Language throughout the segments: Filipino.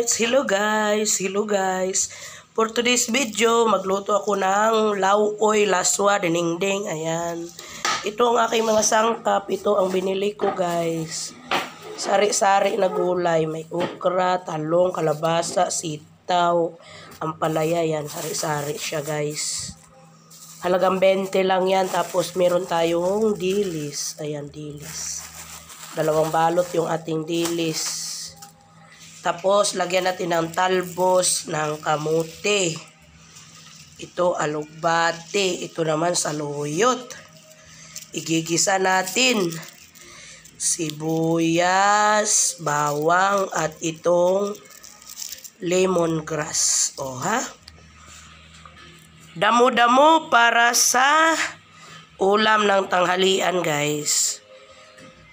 Hello guys. For today's video, magluto ako ng lauoy, laswa, dinengdeng. Ayan. Ito ang aking mga sangkap. Ito ang binili ko guys. Sari-sari na gulay. May okra, talong, kalabasa, sitaw, ampalaya. Yan, sari-sari siya guys. Halagang 20 lang yan. Tapos meron tayong dilis. Ayan, dilis. 2 balot yung ating dilis. Tapos, lagyan natin ng talbos ng kamote. Ito, alugbate. Ito naman, saluyot. Igigisa natin. Sibuyas, bawang, at itong lemongrass. O, ha? Damo-damo para sa ulam ng tanghalian, guys.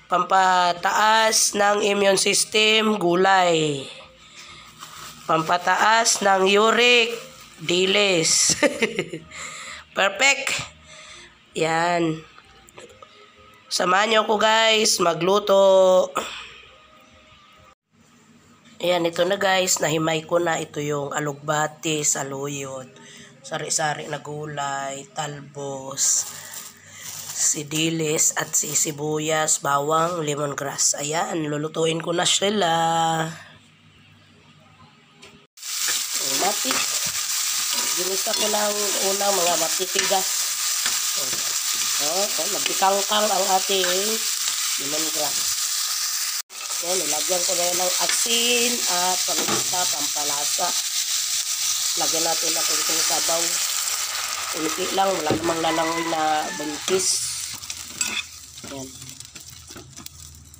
Pampataas ng immune system, gulay. Pampataas ng uric, dilis. Perfect. Yan. Samahan niyo ako guys, magluto. Ayan, ito na guys. Nahimay ko na. Ito yung alugbate, saluyot, sari-sari na gulay, talbos, si dilis at si sibuyas, bawang, lemongrass. Ayan, lulutuin ko na sila. Matik. Ginisa ko lang unang mga matitigas. Nagtikangkang ang ating lemongrass. Ayan, nilagyan ko na yun ng asin at paminta, pampalasa. Lagyan natin na kunting sabaw. Unti lang, wala namang lalangoy na buntis. Ayan.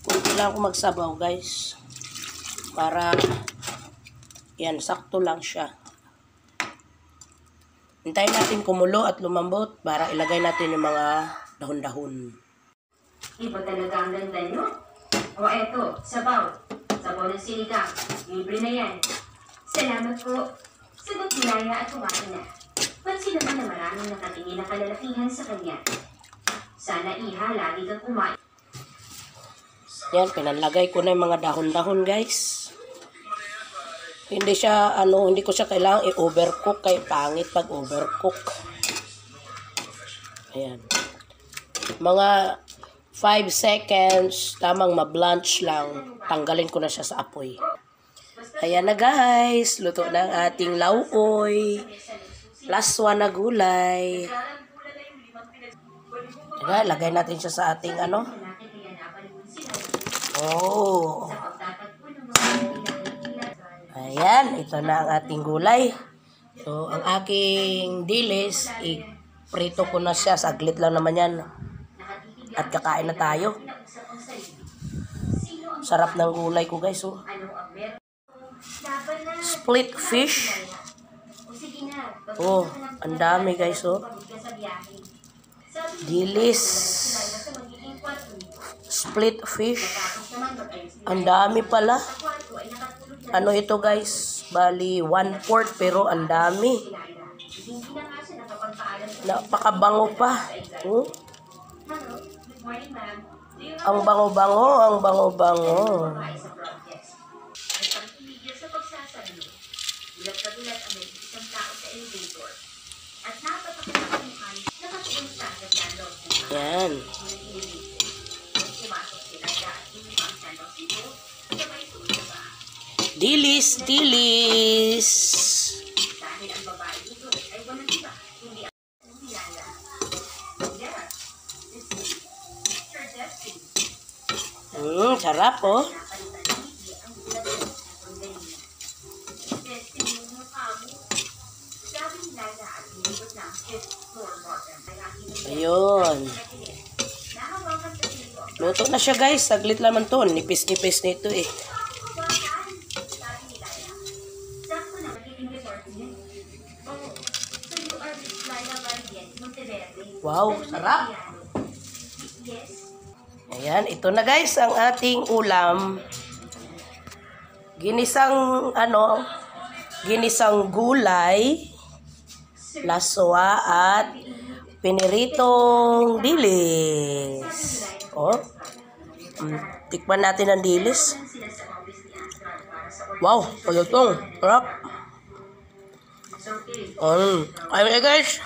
Kunti lang ako magsabaw guys. Para, yan, sakto lang siya. Hintayin natin kumulo at lumambot para ilagay natin yung mga dahon-dahon. Iba talaga ang ganda nyo? O eto, sabaw. Sabaw ng sinigang. Libre na yan. Salamat po. Sagot nilaya at kumain na. Pansin naman na maraming nakatingin na kalalakihan sa kanya. Sana iha, lagi kang kumain. Yan, pinalagay ko na yung mga dahon-dahon guys. Hindi ko siya kailangang i-overcook kay pangit pag overcook. Ayan. Mga 5 seconds, tamang ma-blanch lang. Tanggalin ko na siya sa apoy. Ayan na guys, luto na ang ating lauoy, laswa na gulay. Ayan, lagay natin siya sa ating ano. Oh. Ayan, ito na ang ating gulay. So, ang aking dilis, i-prito ko na siya. Saglit lang naman yan. At kakain na tayo. Sarap ng gulay ko guys. Oh. Split fish. Oh, ang dami guys. Oh. Dilis. Split fish. Ang dami pala. Ano ito guys? Bali 1/4 pero ang dami. Napakabango pa. Ang bango-bango, ang bango-bango. Yan. Dilis, dilis. Sarap oh. Ayun. Luto na siya guys. Saglit naman to. Nipis-nipis nito eh. Wow, sarap. Ayan, ito na guys ang ating ulam. Ginisang gulay, laswa at piniritong dilis. Oh. Tikman natin ang dilis. Wow, palutong. Sarap. Ayun guys.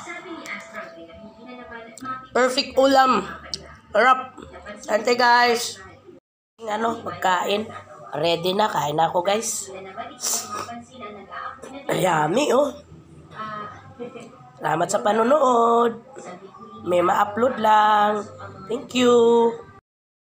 Perfect ulam. Sarap. Ante guys. Pagkain. Ready na. Kain na ako guys. Yummy oh. Salamat sa panonood. May ma-upload lang. Thank you.